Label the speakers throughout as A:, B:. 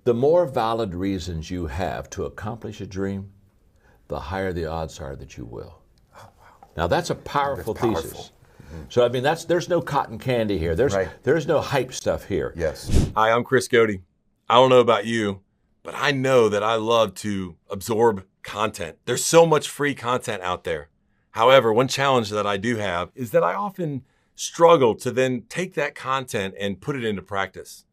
A: The more valid reasons you have to accomplish a dream, the higher the odds are that you will. Oh, wow. Now that's a powerful thesis. Mm-hmm. So I mean, there's no cotton candy here. There's no hype stuff here.
B: Yes.
C: Hi, I'm Chris Cody. I don't know about you, but I know that I love to absorb content. There's so much free content out there. However, one challenge that I do have is that I often struggle to then take that content and put it into practice.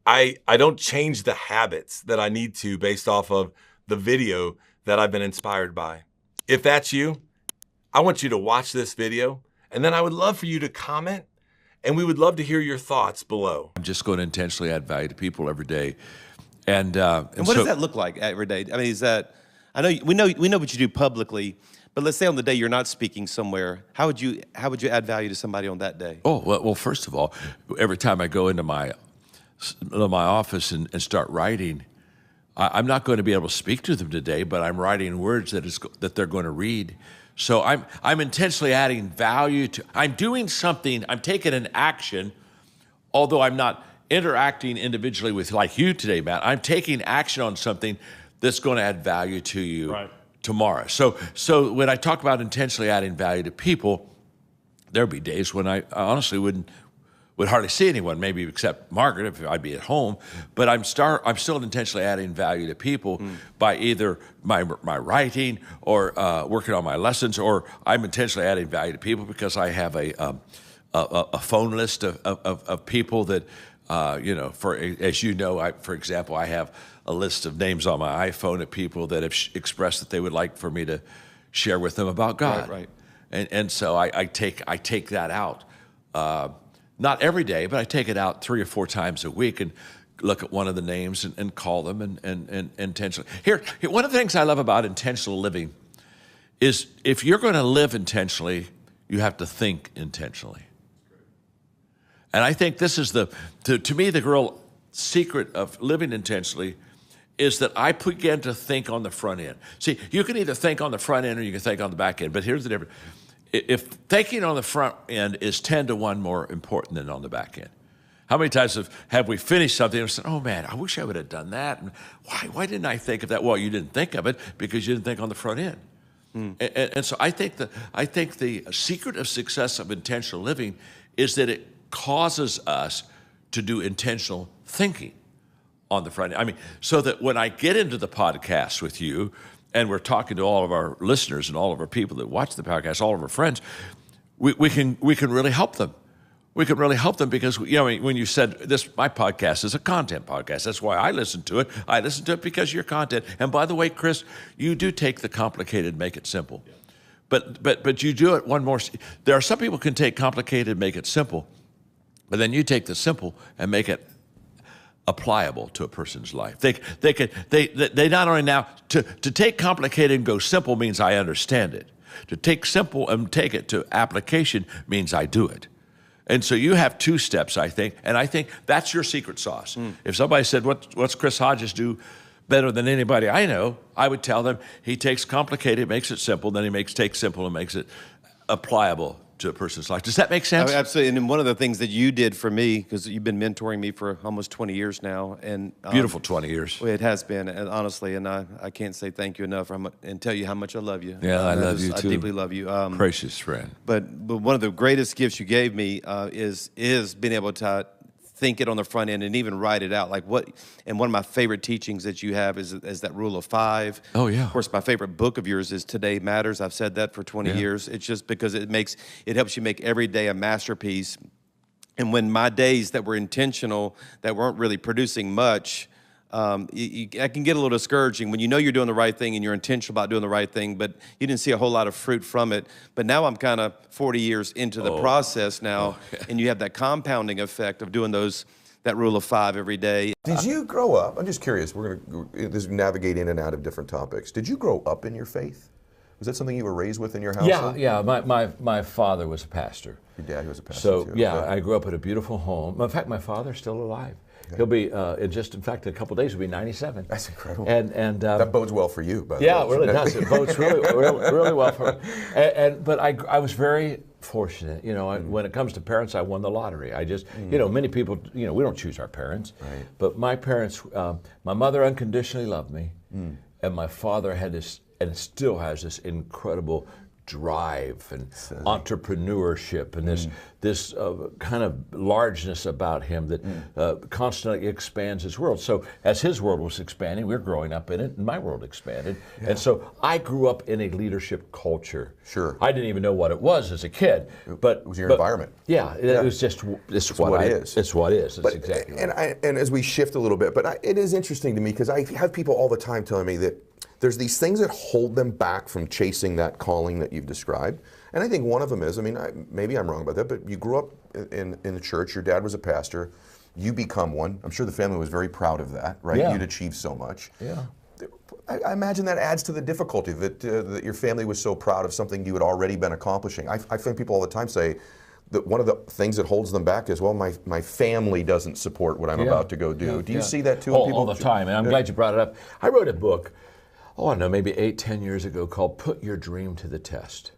C: I don't change the habits that I need to based off of the video that I've been inspired by. If that's you, I want you to watch this video, and then I would love for you to comment, and we would love to hear your thoughts below.
A: I'm just going to intentionally add value to people every day. And
D: what does that look like every day? I mean, is that, we know what you do publicly, but let's say on the day you're not speaking somewhere, how would you add value to somebody on that day?
A: Oh, well, first of all, every time I go into my office and start writing, I'm not going to be able to speak to them today, but I'm writing words that they're going to read. So I'm intentionally adding value to, I'm doing something, I'm taking an action, although I'm not interacting individually with like you today, Matt. I'm taking action on something that's going to add value to you tomorrow. So when I talk about intentionally adding value to people, there'll be days when I honestly would hardly see anyone, maybe except Margaret if I'd be at home. But I'm still intentionally adding value to people by either my writing or working on my lessons, or I'm intentionally adding value to people because I have a phone list of people that for example, I have a list of names on my iPhone of people that have expressed that they would like for me to share with them about God.
D: Right.
A: And so I take that out. Not every day, but I take it out 3 or 4 times a week and look at one of the names and call them and intentionally. Here, one of the things I love about intentional living is if you're going to live intentionally, you have to think intentionally. And I think this is to me, the real secret of living intentionally is that I begin to think on the front end. See, you can either think on the front end or you can think on the back end, but here's the difference. If thinking on the front end is 10 to 1 more important than on the back end. How many times have we finished something and said, oh man, I wish I would have done that. And why didn't I think of that? Well, you didn't think of it because you didn't think on the front end. And so I think the secret of success of intentional living is that it causes us to do intentional thinking on the front end. I mean, so that when I get into the podcast with you, and we're talking to all of our listeners and all of our people that watch the podcast, all of our friends, we can really help them. We can really help them because, when you said my podcast is a content podcast. That's why I listen to it. I listen to it because of your content. And by the way, Chris, you do take the complicated and make it simple. But you do it one more. There are some people who can take complicated and make it simple, but then you take the simple and make it applicable to a person's life. They not only now to take complicated and go simple means I understand it. To take simple and take it to application means I do it. And so you have 2 steps, I think, and I think that's your secret sauce. If somebody said, what's Chris Hodges do better than anybody I know, I would tell them he takes complicated, makes it simple, then he takes simple and makes it applicable to a person's life. Does that make sense?
D: Oh, absolutely. And one of the things that you did for me, because you've been mentoring me for almost 20 years now, and
A: beautiful 20 years.
D: Well, it has been, and honestly, and I can't say thank you enough and tell you how much I love you.
A: Yeah, I love you too.
D: I deeply love you.
A: Precious friend.
D: But one of the greatest gifts you gave me is being able to think it on the front end and even write it out. And one of my favorite teachings that you have is that rule of 5.
A: Oh, yeah.
D: Of course, my favorite book of yours is Today Matters. I've said that for 20 years. It's just because it helps you make every day a masterpiece. And when my days that were intentional, that weren't really producing much, I can get a little discouraging when you know you're doing the right thing and you're intentional about doing the right thing, but you didn't see a whole lot of fruit from it. But now I'm kind of 40 years into the process now, and you have that compounding effect of doing that rule of 5 every day.
B: Did you grow up? I'm just curious. We're going to navigate in and out of different topics. Did you grow up in your faith? Was that something you were raised with in your household?
A: Yeah. My father was a pastor.
B: Your dad was a pastor
A: So,
B: too.
A: yeah,
B: Okay.
A: I grew up in a beautiful home. In fact, my father's still alive. Okay. He'll be, in fact, a couple of days, he'll be 97.
B: That's incredible.
A: And
B: that bodes well for you, by the way.
A: Yeah, it really does. It bodes really well for me. But I was very fortunate. When it comes to parents, I won the lottery. I just, many people, we don't choose our parents.
B: Right.
A: But my parents, my mother unconditionally loved me, and my father had this, and still has this incredible drive and entrepreneurship and this kind of largeness about him that constantly expands his world. So as his world was expanding, we were growing up in it, and my world expanded. Yeah. And so I grew up in a leadership culture.
B: Sure.
A: I didn't even know what it was as a kid, but
B: it was your environment.
A: Yeah, it was just it's what it is. It's what it is. It's exactly.
B: And as we shift a little bit, but it is interesting to me because I have people all the time telling me that there's these things that hold them back from chasing that calling that you've described. And I think one of them is, maybe I'm wrong about that, but you grew up in the church, your dad was a pastor, you become one. I'm sure the family was very proud of that, right?
A: Yeah.
B: You'd achieved so much.
A: Yeah.
B: I imagine that adds to the difficulty that your family was so proud of something you had already been accomplishing. I think people all the time say that one of the things that holds them back is, well, my family doesn't support what I'm about to go do. Do you see that too?
A: All the time, and I'm glad you brought it up. I wrote a book, I don't know, maybe 8-10 years ago, called "Put Your Dream to the Test."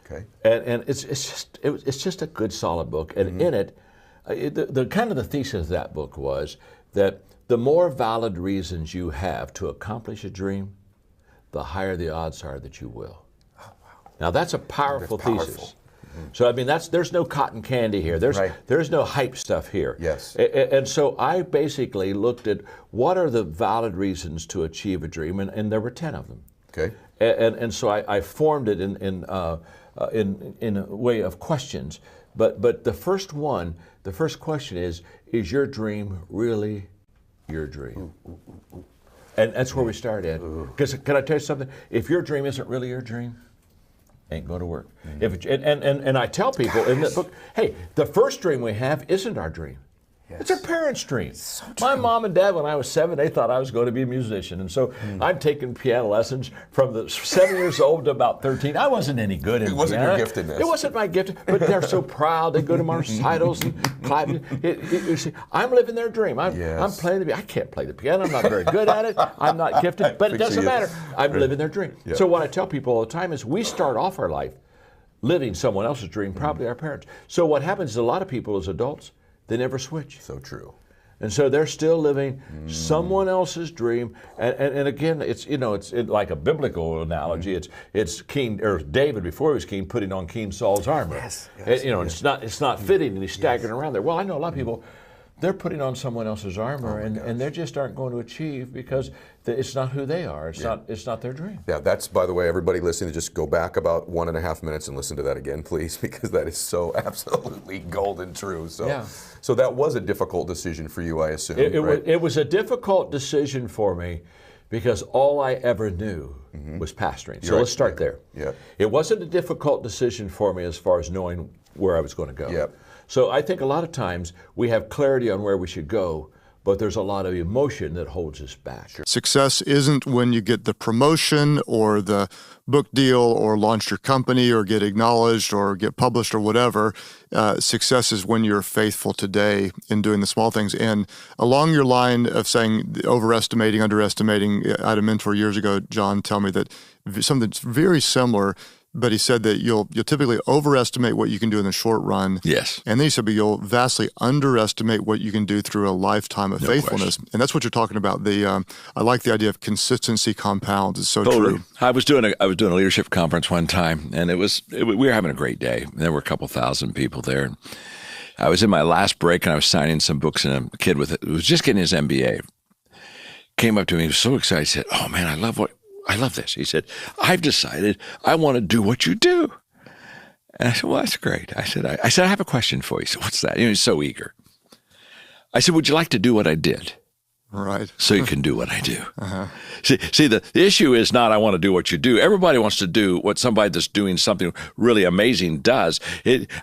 B: Okay.
A: And it's just a good, solid book. And in it, the kind of the thesis of that book was that the more valid reasons you have to accomplish a dream, the higher the odds are that you will. Oh, wow. Now that's a powerful thesis. So there's no cotton candy here. There's no hype stuff here.
B: Yes.
A: And so I basically looked at what are the valid reasons to achieve a dream, and there were 10 of them.
B: Okay.
A: And so I formed it in a way of questions. But the first question is your dream really your dream? And that's where we start, Ed. Because can I tell you something? If your dream isn't really your dream, ain't going to work. And I tell people in the book, hey, the first dream we have isn't our dream. Yes. It's our parents' dream. So my mom and dad, when I was 7, they thought I was going to be a musician. And so I'm taking piano lessons from the 7 years old to about 13. I wasn't any good in piano.
B: It wasn't your giftedness.
A: It wasn't my gift, but they're so proud. They go to my recitals and clap. You see, I'm living their dream. I'm playing the piano. I can't play the piano. I'm not very good at it. I'm not gifted, but it doesn't matter. I'm living their dream. Yeah. So what I tell people all the time is we start off our life living someone else's dream, probably our parents. So what happens is a lot of people as adults, they never switch.
B: So true.
A: And so they're still living someone else's dream. And again, it's like a biblical analogy. It's King, or David before he was king, putting on King Saul's armor.
B: Yes.
A: It's not fitting, and he's staggering around there. Well, I know a lot of people, they're putting on someone else's armor, and they just aren't going to achieve because it's not who they are. It's not their dream.
B: Yeah, that's, by the way, everybody listening, just go back about 1.5 minutes and listen to that again, please, because that is so absolutely golden true. So that was a difficult decision for you, I assume.
A: It was a difficult decision for me because all I ever knew was pastoring. So let's start there.
B: Yeah.
A: It wasn't a difficult decision for me as far as knowing where I was going to go.
B: Yep.
A: So I think a lot of times we have clarity on where we should go, but there's a lot of emotion that holds us back.
E: Success isn't when you get the promotion or the book deal or launch your company or get acknowledged or get published or whatever. Success is when you're faithful today in doing the small things. And along your line of saying overestimating, underestimating, I had a mentor years ago, John, tell me that something very similar. But he said that you'll typically overestimate what you can do in the short run.
A: Yes.
E: And then he said, but you'll vastly underestimate what you can do through a lifetime of faithfulness. Question. And that's what you're talking about. I like the idea of consistency compounds. It's so true.
A: I was doing a leadership conference one time, and we were having a great day. There were a couple thousand people there. And I was in my last break, and I was signing some books, and a kid who was just getting his MBA came up to me. He was so excited. He said, "Oh man, I love this." He said, "I've decided I want to do what you do." And I said, "Well, that's great." I said, I have a question for you. He said, "What's that?" He's so eager. I said, "Would you like to do what I did?"
E: Right.
A: So you can do what I do. Uh-huh. See, the issue is not I want to do what you do. Everybody wants to do what somebody that's doing something really amazing does.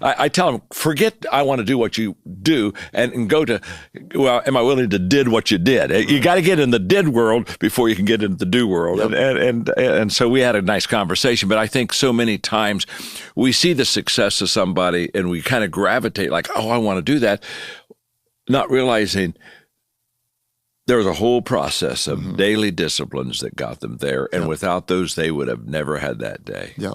A: I tell them, forget I want to do what you do and go to, well, am I willing to did what you did? Mm-hmm. You got to get in the did world before you can get into the do world. Yep. And so we had a nice conversation, but I think so many times we see the success of somebody and we kind of gravitate like, oh, I want to do that, not realizing there was a whole process of daily disciplines that got them there, and without those, they would have never had that day.
E: Yeah.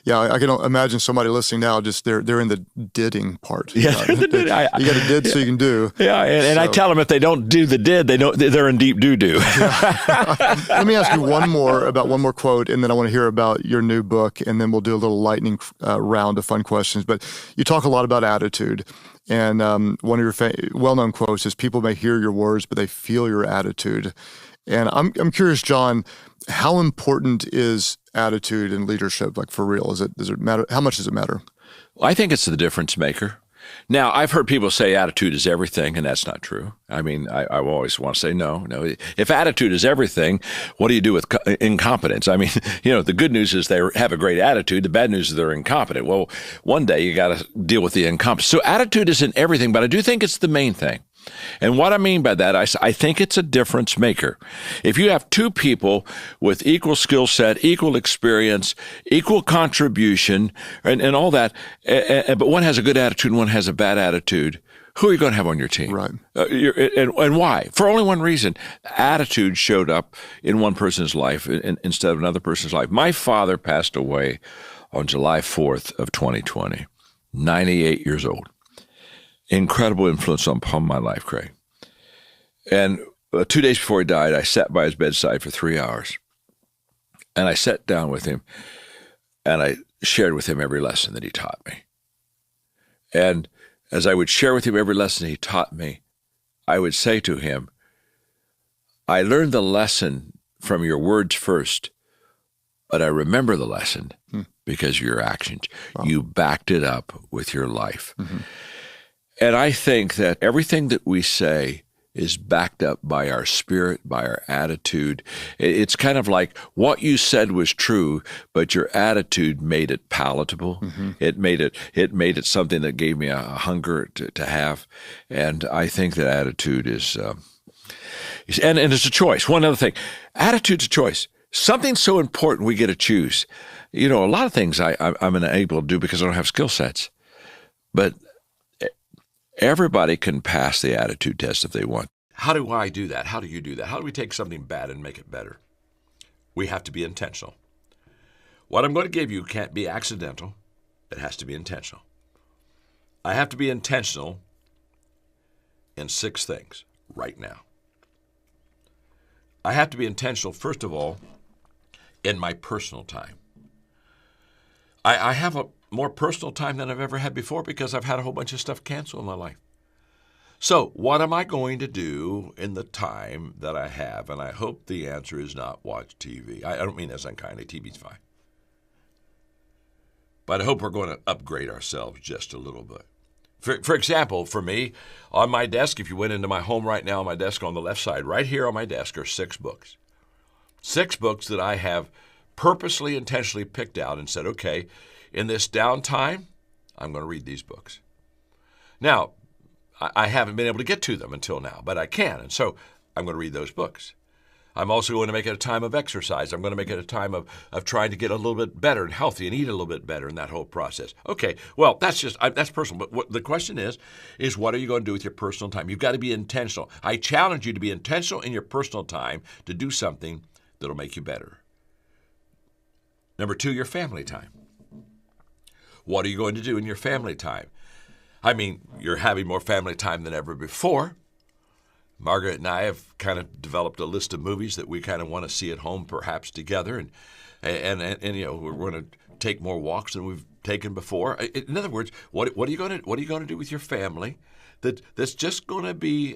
E: Yeah, I can imagine somebody listening now. Just they're in the didding part.
A: Yeah,
E: you got to did so you can do.
A: Yeah, and I tell them if they don't do the did, they're in deep doo-doo.
E: Let me ask you one more quote, and then I want to hear about your new book, and then we'll do a little lightning round of fun questions. But you talk a lot about attitude, and one of your well-known quotes is, "People may hear your words, but they feel your attitude." And I'm curious, John, how important is attitude in leadership? Like, for real, does it matter? How much does it matter?
A: I think it's the difference maker. Now, I've heard people say attitude is everything, and that's not true. I mean, I always want to say no. If attitude is everything, what do you do with incompetence? I mean, the good news is they have a great attitude. The bad news is they're incompetent. Well, one day you got to deal with the incompetence. So attitude isn't everything, but I do think it's the main thing. And what I mean by that, I think it's a difference maker. If you have two people with equal skill set, equal experience, equal contribution, and all that, but one has a good attitude and one has a bad attitude, who are you going to have on your team?
E: Right.
A: And why? For only one reason. Attitude showed up in one person's life instead of another person's life. My father passed away on July 4th of 2020, 98 years old. Incredible influence upon my life, Craig. And 2 days before he died, I sat by his bedside for 3 hours. And I sat down with him, and I shared with him every lesson that he taught me. And as I would share with him every lesson he taught me, I would say to him, I learned the lesson from your words first, but I remember the lesson because of your actions. Wow. You backed it up with your life. Mm-hmm. And I think that everything that we say is backed up by our spirit, by our attitude. It's kind of like what you said was true, but your attitude made it palatable. Mm-hmm. It made it something that gave me a hunger to have. And I think that attitude is and it's a choice. One other thing, attitude's a choice. Something so important we get to choose. A lot of things I'm unable to do because I don't have skill sets, but everybody can pass the attitude test if they want. How do I do that? How do you do that? How do we take something bad and make it better? We have to be intentional. What I'm going to give you can't be accidental. It has to be intentional. I have to be intentional in 6 things right now. I have to be intentional, first of all, in my personal time. I have a more personal time than I've ever had before because I've had a whole bunch of stuff canceled in my life. So what am I going to do in the time that I have? And I hope the answer is not watch TV. I don't mean this unkindly. TV's fine. But I hope we're going to upgrade ourselves just a little bit. For example, for me, on my desk, if you went into my home right now, on my desk on the left side, right here on my desk are 6 books. 6 books that I have purposely, intentionally picked out and said, okay, in this downtime, I'm going to read these books. Now, I haven't been able to get to them until now, but I can, and so I'm going to read those books. I'm also going to make it a time of exercise. I'm going to make it a time of trying to get a little bit better and healthy and eat a little bit better in that whole process. Okay, well, that's personal. But what the question is what are you going to do with your personal time? You've got to be intentional. I challenge you to be intentional in your personal time to do something that'll make you better. Number 2, your family time. What are you going to do in your family time? I mean, you're having more family time than ever before. Margaret and I have kind of developed a list of movies that we kind of want to see at home, perhaps together, and we're going to take more walks than we've taken before. In other words, what are you going to do with your family that's just going to be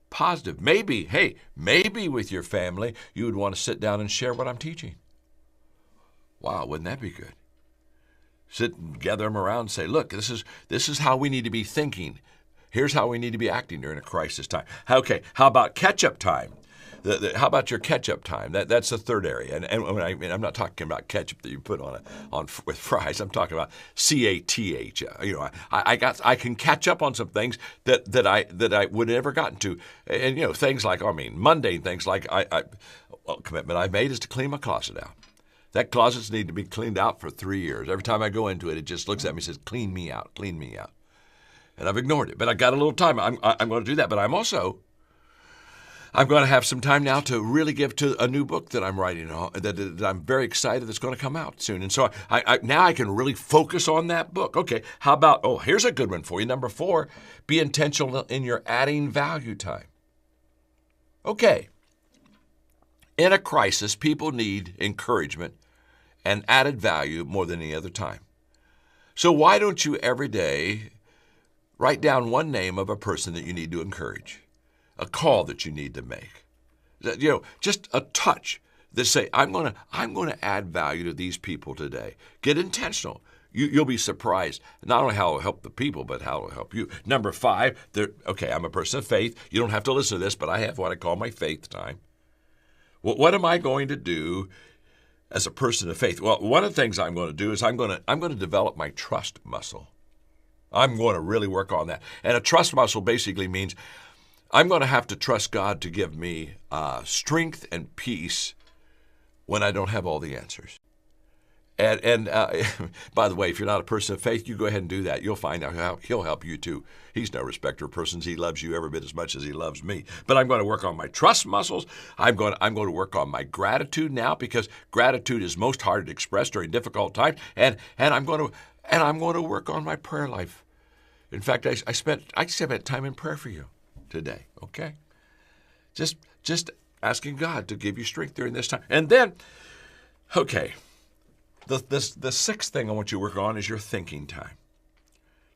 A: positive? Maybe with your family you would want to sit down and share what I'm teaching. Wow, wouldn't that be good? Sit and gather them around and say, look, this is how we need to be thinking. Here's how we need to be acting during a crisis time. Okay, how about catch-up time? How about your catch-up time? That's the third area. And I'm not talking about ketchup that you put on with fries. I'm talking about CATH. I can catch up on some things that I would have never gotten to. And things like, mundane things like commitment I've made is to clean my closet out. That closet's need to be cleaned out for 3 years. Every time I go into it, it just looks at me and says, clean me out, clean me out. And I've ignored it. But I got a little time. I'm going to do that. But I'm also I'm going to have some time now to really give to a new book that I'm writing that I'm very excited that's going to come out soon. And so now I can really focus on that book. Okay, how about, here's a good one for you. Number 4, be intentional in your adding value time. Okay. In a crisis, people need encouragement and added value more than any other time. So why don't you every day write down one name of a person that you need to encourage, a call that you need to make, just a touch that say, I'm going to add value to these people today. Get intentional. You'll be surprised not only how it'll help the people, but how it'll help you. Number 5, I'm a person of faith. You don't have to listen to this, but I have what I call my faith time. What am I going to do as a person of faith? Well, one of the things I'm going to do is I'm going to develop my trust muscle. I'm going to really work on that. And a trust muscle basically means I'm going to have to trust God to give me strength and peace when I don't have all the answers. And by the way, if you're not a person of faith, you go ahead and do that. You'll find out how he'll help you too. He's no respecter of persons. He loves you every bit as much as he loves me. But I'm going to work on my trust muscles. I'm going to work on my gratitude now, because gratitude is most hard to express during difficult times. And I'm going to work on my prayer life. In fact, I spent time in prayer for you today. Okay, just asking God to give you strength during this time. And then, okay. The 6th thing I want you to work on is your thinking time.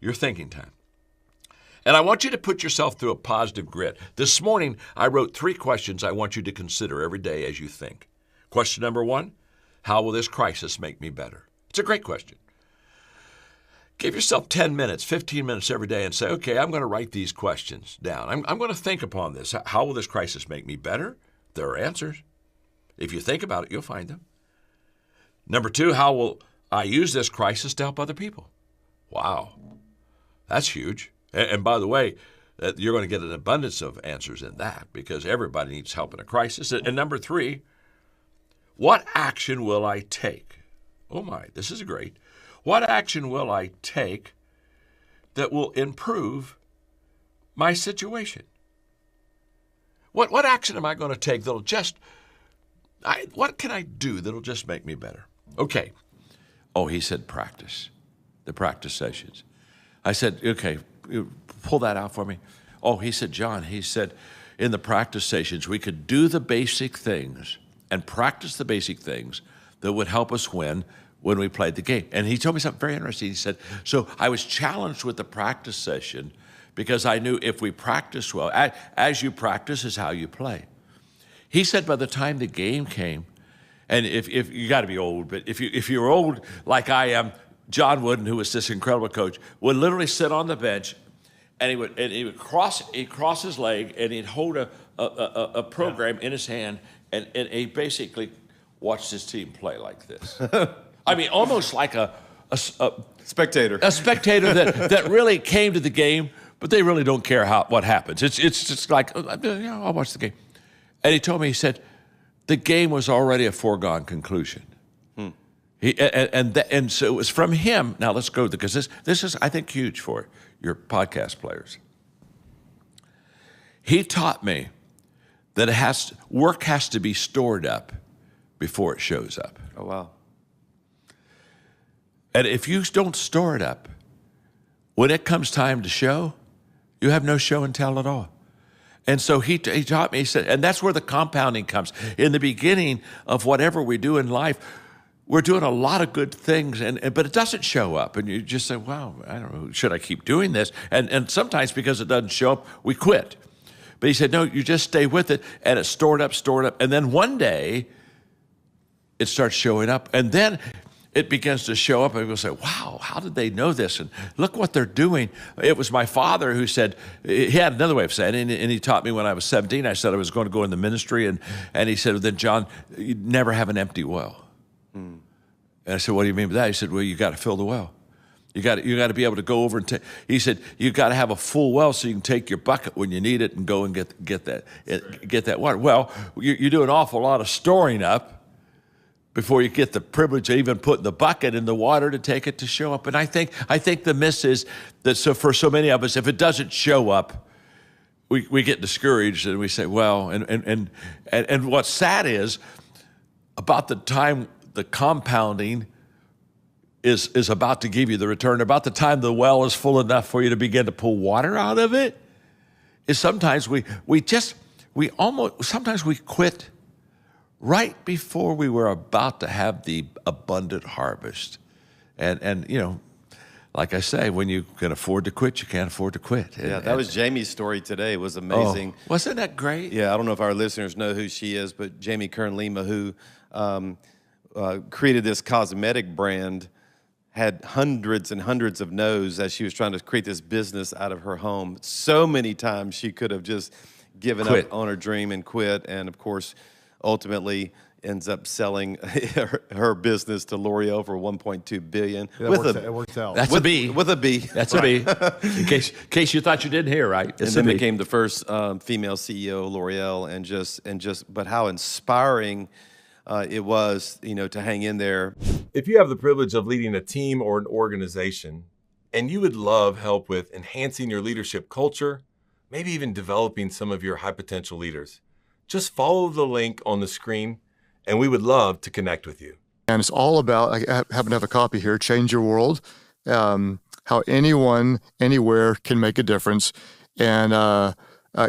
A: Your thinking time. And I want you to put yourself through a positive grid. This morning, I wrote 3 questions I want you to consider every day as you think. Question number 1, how will this crisis make me better? It's a great question. Give yourself 10 minutes, 15 minutes every day and say, okay, I'm going to write these questions down. I'm going to think upon this. How will this crisis make me better? There are answers. If you think about it, you'll find them. Number 2, how will I use this crisis to help other people? Wow, that's huge. And by the way, you're going to get an abundance of answers in that, because everybody needs help in a crisis. And number 3, what action will I take? Oh my, this is great. What action will I take that will improve my situation? What action am I going to take that'll what can I do that'll just make me better? Okay. He said practice, the practice sessions. I said, okay, pull that out for me. He said, John, in the practice sessions, we could do the basic things and practice the basic things that would help us win when we played the game. And he told me something very interesting. He said, so I was challenged with the practice session because I knew if we practice well, as you practice is how you play. He said by the time the game came, and if you got to be old, but if you're old like I am, John Wooden, who was this incredible coach, would literally sit on the bench, and he would cross his leg, and he'd hold a program in his hand, and he basically watched his team play like this. I mean, almost like a
D: spectator.
A: A spectator that really came to the game, but they really don't care what happens. It's just like, I'll watch the game. And he told me, he said, the game was already a foregone conclusion. And so it was from him. Now let's go, because this is, I think, huge for your podcast players. He taught me that work has to be stored up before it shows up.
D: Oh, wow.
A: And if you don't store it up, when it comes time to show, you have no show and tell at all. And so he taught me, he said, and that's where the compounding comes. In the beginning of whatever we do in life, we're doing a lot of good things, but it doesn't show up. And you just say, wow, I don't know, should I keep doing this? And sometimes because it doesn't show up, we quit. But he said, no, you just stay with it, and it's stored up. And then one day, it starts showing up. And then it begins to show up, and people say, wow, how did they know this? And look what they're doing. It was my father who said, he had another way of saying it, and he taught me when I was 17. I said I was going to go in the ministry, and he said, well, then, John, you never have an empty well. And I said, what do you mean by that? He said, well, you got to fill the well. You got to be able to go over and take. He said, you got to have a full well so you can take your bucket when you need it and go and get that water. Well, you do an awful lot of storing up before you get the privilege of even putting the bucket in the water to take it to show up. And I think the miss is that for so many of us, if it doesn't show up, we get discouraged and we say, well, and what's sad is about the time the compounding is about to give you the return, about the time the well is full enough for you to begin to pull water out of it, is sometimes we quit right before we were about to have the abundant harvest. And you know, like I say, when you can afford to quit, you can't afford to quit.
D: Yeah, that was Jamie's story today. It was amazing.
A: Oh, wasn't that great?
D: Yeah, I don't know if our listeners know who she is, but Jamie Kern-Lima, who created this cosmetic brand, had hundreds and hundreds of no's as she was trying to create this business out of her home. So many times she could have just given up on her dream and quit. And of course, ultimately ends up selling her business to L'Oreal for $1.2 billion.
E: It works out.
A: That's a B.
D: With a B.
A: That's a B. In case you thought you didn't hear, right?
D: And then became the first female CEO of L'Oreal, but how inspiring it was, you know, to hang in there.
C: If you have the privilege of leading a team or an organization, and you would love help with enhancing your leadership culture, maybe even developing some of your high potential leaders, just follow the link on the screen, and we would love to connect with you.
E: And it's all about, I happen to have a copy here, Change Your World, how anyone, anywhere can make a difference. And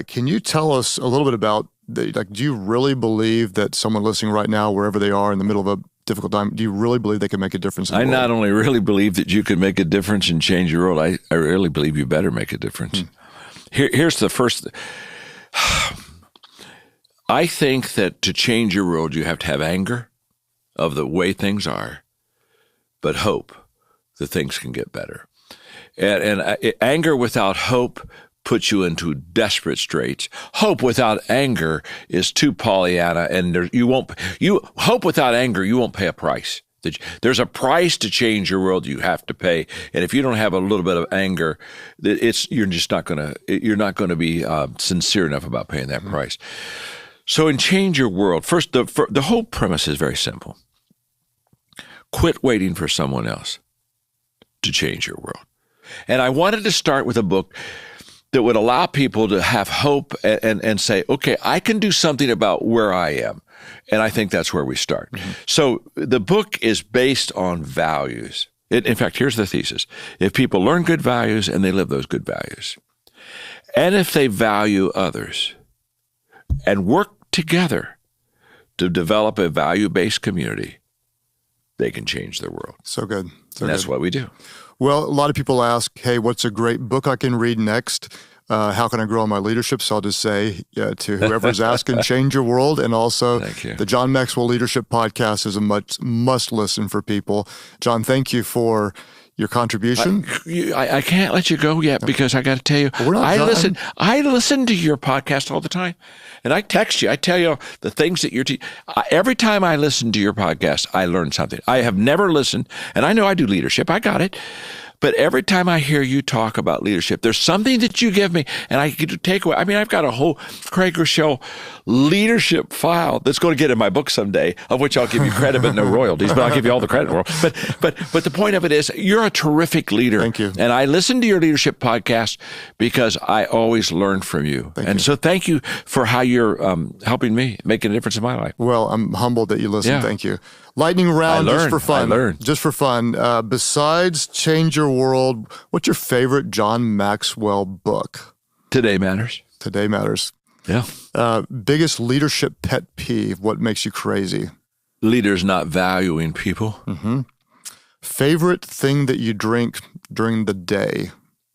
E: can you tell us a little bit about, do you really believe that someone listening right now, wherever they are in the middle of a difficult time, do you really believe they can make a difference in the world?
A: I not only really believe that you can make a difference and change your world, I really believe you better make a difference. Here's the first. I think that to change your world, you have to have anger of the way things are, but hope that things can get better. And anger without hope puts you into desperate straits. Hope without anger is too Pollyanna, and hope without anger, you won't pay a price. There's a price to change your world you have to pay, and if you don't have a little bit of anger, you're not going to be sincere enough about paying that price. So in Change Your World, first, the whole premise is very simple. Quit waiting for someone else to change your world. And I wanted to start with a book that would allow people to have hope and say, okay, I can do something about where I am. And I think that's where we start. Mm-hmm. So the book is based on values. In fact, here's the thesis. If people learn good values and they live those good values, and if they value others and work together to develop a value-based community, they can change their world.
E: So good.
A: And that's what we do.
E: Well, a lot of people ask, hey, what's a great book I can read next? How can I grow in my leadership? So I'll just say to whoever's asking, Change Your World. And also the John Maxwell Leadership Podcast is a must listen for people. John, thank you for your contribution.
A: I can't let you go yet because I got to tell you, I listen to your podcast all the time, and I text you. I tell you the things that you're every time I listen to your podcast, I learn something. I have never listened, and I know I do leadership. I got it. But every time I hear you talk about leadership, there's something that you give me, and I get to take away. I mean, I've got a whole Craig Rochelle leadership file that's going to get in my book someday, of which I'll give you credit but no royalties, but I'll give you all the credit in the world. But the point of it is, you're a terrific leader.
E: Thank you.
A: And I listen to your leadership podcast because I always learn from you. So thank you for how you're helping me, making a difference in my life.
E: Well, I'm humbled that you listen. Yeah. Thank you. Lightning round, just for fun. Just for fun. Besides Change Your World, what's your favorite John Maxwell book?
A: Today Matters.
E: Today Matters.
A: Yeah.
E: Biggest leadership pet peeve, what makes you crazy?
A: Leaders not valuing people.
E: Mm-hmm. Favorite thing that you drink during the day?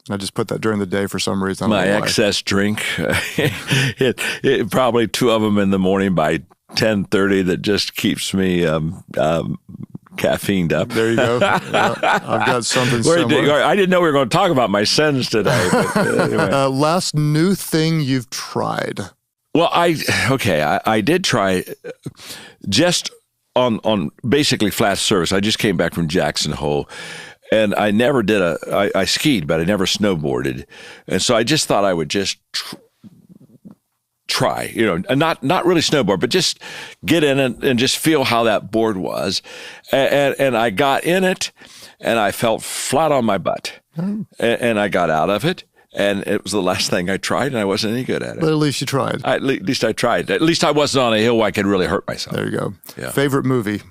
E: And I just put that during the day for some reason.
A: My excess drink. It probably 2 of them in the morning by 10:30 that just keeps me caffeined up.
E: There you go. I've got something similar.
A: I didn't know we were going to talk about my sins today. But anyway.
E: Last new thing you've tried?
A: Well, I did try just on basically flat surface. I just came back from Jackson Hole. And I never did I skied, but I never snowboarded. And so I just thought I would just try, not really snowboard, but just get in it and just feel how that board was. And I got in it and I felt flat on my butt and I got out of it And it was the last thing I tried, and I wasn't any good at it.
E: But at least you tried.
A: At least I tried. At least I wasn't on a hill where I could really hurt myself.
E: There you go.
A: Yeah.
E: Favorite movie?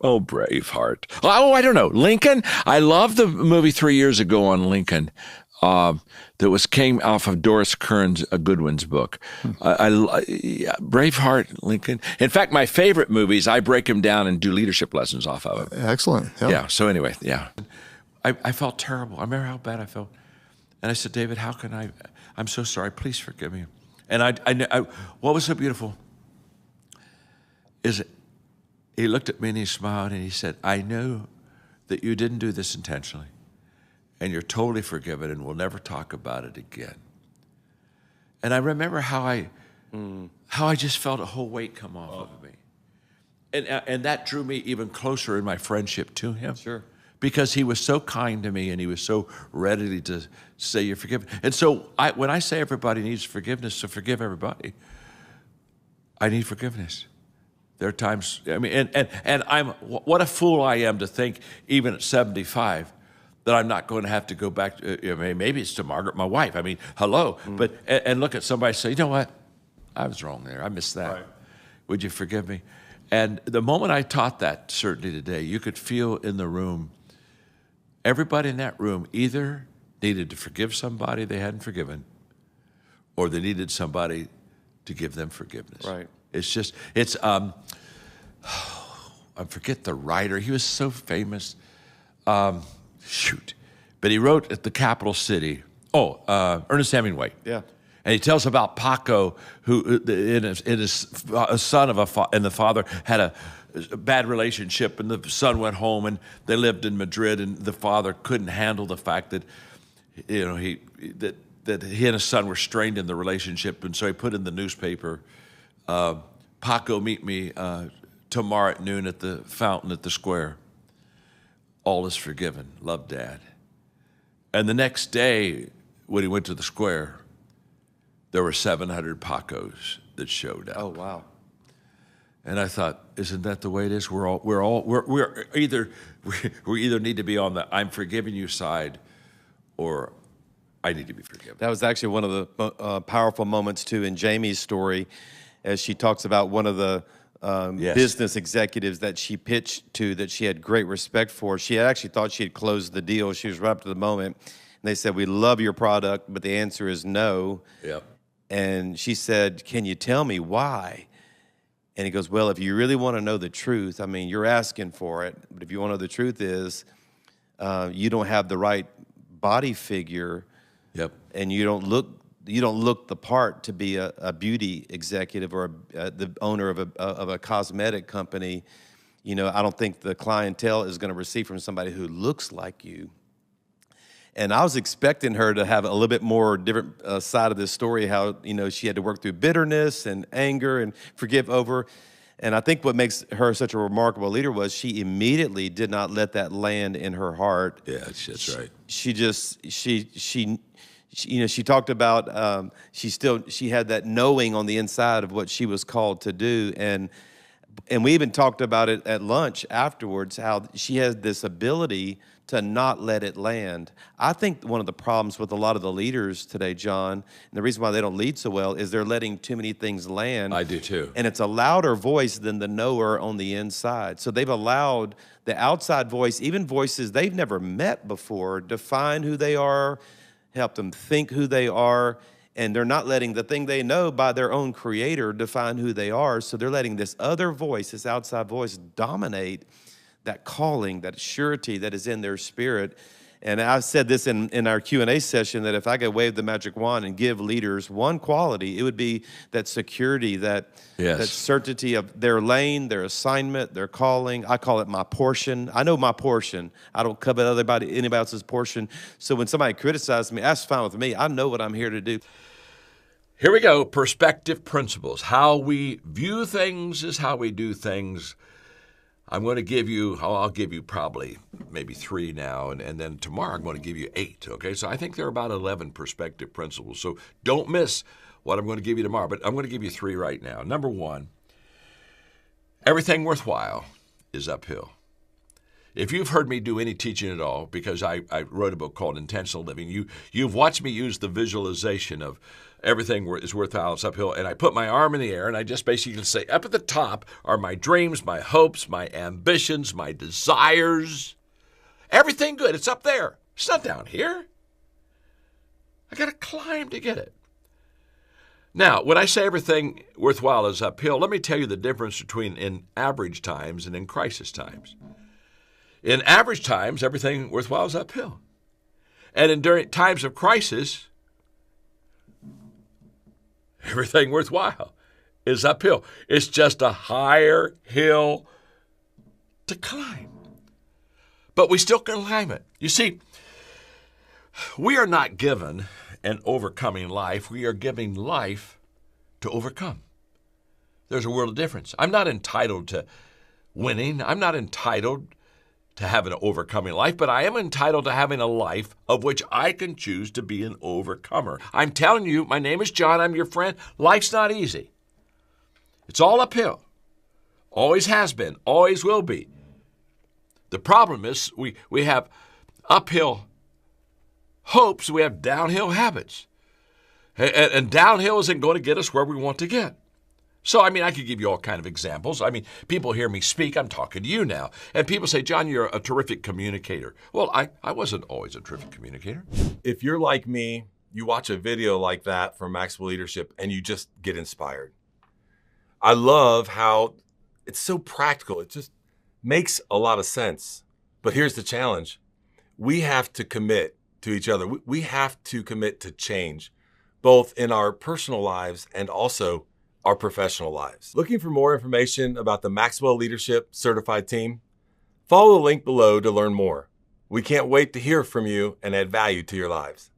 A: Oh, Braveheart. Oh, I don't know. Lincoln. I loved the movie 3 years ago on Lincoln. That came off of Doris Kearns Goodwin's book. Braveheart, Lincoln. In fact, my favorite movies, I break them down and do leadership lessons off of it.
E: Excellent. Yep.
A: Yeah. So anyway, yeah, I felt terrible. I remember how bad I felt, and I said, David, how can I? I'm so sorry. Please forgive me. And I what was so beautiful is he looked at me and he smiled and he said, I know that you didn't do this intentionally. And you're totally forgiven, and we'll never talk about it again. And I remember how I just felt a whole weight come off of me, and that drew me even closer in my friendship to him.
D: Sure,
A: because he was so kind to me, and he was so ready to say you're forgiven. And so when I say everybody needs forgiveness, to forgive everybody, I need forgiveness. There are times, I mean, and what a fool I am to think, even at 75. That I'm not going to have to go back to, maybe it's to Margaret, my wife. I mean, hello. But, and look at somebody and say, you know what? I was wrong there. I missed that. Right. Would you forgive me? And the moment I taught that, certainly today, you could feel in the room, everybody in that room either needed to forgive somebody they hadn't forgiven, or they needed somebody to give them forgiveness.
D: Right.
A: I forget the writer. He was so famous. But he wrote at the capital city. Ernest Hemingway.
D: Yeah.
A: And he tells about Paco, who a son of and the father had a bad relationship, and the son went home, and they lived in Madrid, and the father couldn't handle the fact that, that he and his son were strained in the relationship, and so he put in the newspaper, Paco, meet me tomorrow at noon at the fountain at the square. All is forgiven. Love, Dad. And the next day, when he went to the square, there were 700 Pacos that showed up.
D: Oh, wow.
A: And I thought, isn't that the way it is? We either need to be on the I'm forgiving you side, or I need to be forgiven.
D: That was actually one of the powerful moments too in Jamie's story, as she talks about one of the
A: yes.
D: business executives that she pitched to that she had great respect for. She had actually thought she had closed the deal. She was right up to the moment. And they said, we love your product, but the answer is no.
A: Yep.
D: And she said, can you tell me why? And he goes, well, if you really want to know the truth, I mean, you're asking for it. But if you want to know the truth is, you don't have the right body figure.
A: Yep.
D: And you don't look the part to be a beauty executive or the owner of a cosmetic company. I don't think the clientele is going to receive from somebody who looks like you. And I was expecting her to have a little bit more different side of this story, how, she had to work through bitterness and anger and forgive over. And I think what makes her such a remarkable leader was she immediately did not let that land in her heart.
A: Yeah, that's right.
D: She talked about she had that knowing on the inside of what she was called to do, and we even talked about it at lunch afterwards, how she has this ability to not let it land. I think one of the problems with a lot of the leaders today, John, and the reason why they don't lead so well is they're letting too many things land.
A: I do too.
D: And it's a louder voice than the knower on the inside. So they've allowed the outside voice, even voices they've never met before, define who they are, help them think who they are, and they're not letting the thing they know by their own creator define who they are. So they're letting this other voice, this outside voice, dominate that calling, that surety that is in their spirit. And I've said this in our Q&A session, that if I could wave the magic wand and give leaders one quality, it would be that security, that certainty of their lane, their assignment, their calling. I call it my portion. I know my portion. I don't covet anybody else's portion. So when somebody criticizes me, that's fine with me. I know what I'm here to do.
A: Here we go. Perspective principles. How we view things is how we do things. I'll give you probably maybe 3 now, and then tomorrow I'm going to give you 8, okay? So I think there are about 11 perspective principles. So don't miss what I'm going to give you tomorrow, but I'm going to give you 3 right now. Number 1, everything worthwhile is uphill. If you've heard me do any teaching at all, because I wrote a book called Intentional Living, you've watched me use the visualization of everything is worthwhile, it's uphill, and I put my arm in the air, and I just basically say, up at the top are my dreams, my hopes, my ambitions, my desires. Everything good, it's up there. It's not down here. I got to climb to get it. Now, when I say everything worthwhile is uphill, let me tell you the difference between in average times and in crisis times. In average times, everything worthwhile is uphill. And during times of crisis, everything worthwhile is uphill. It's just a higher hill to climb. But we still can climb it. You see, we are not given an overcoming life. We are giving life to overcome. There's a world of difference. I'm not entitled to winning. I'm not entitled to have an overcoming life, but I am entitled to having a life of which I can choose to be an overcomer. I'm telling you, my name is John, I'm your friend. Life's not easy. It's all uphill. Always has been, always will be. The problem is we have uphill hopes, we have downhill habits. And downhill isn't going to get us where we want to get. So, I could give you all kind of examples. People hear me speak. I'm talking to you now. And people say, John, you're a terrific communicator. Well, I wasn't always a terrific communicator.
C: If you're like me, you watch a video like that from Maxwell Leadership and you just get inspired. I love how it's so practical. It just makes a lot of sense. But here's the challenge. We have to commit to each other. We have to commit to change, both in our personal lives and also our professional lives. Looking for more information about the Maxwell Leadership Certified Team? Follow the link below to learn more. We can't wait to hear from you and add value to your lives.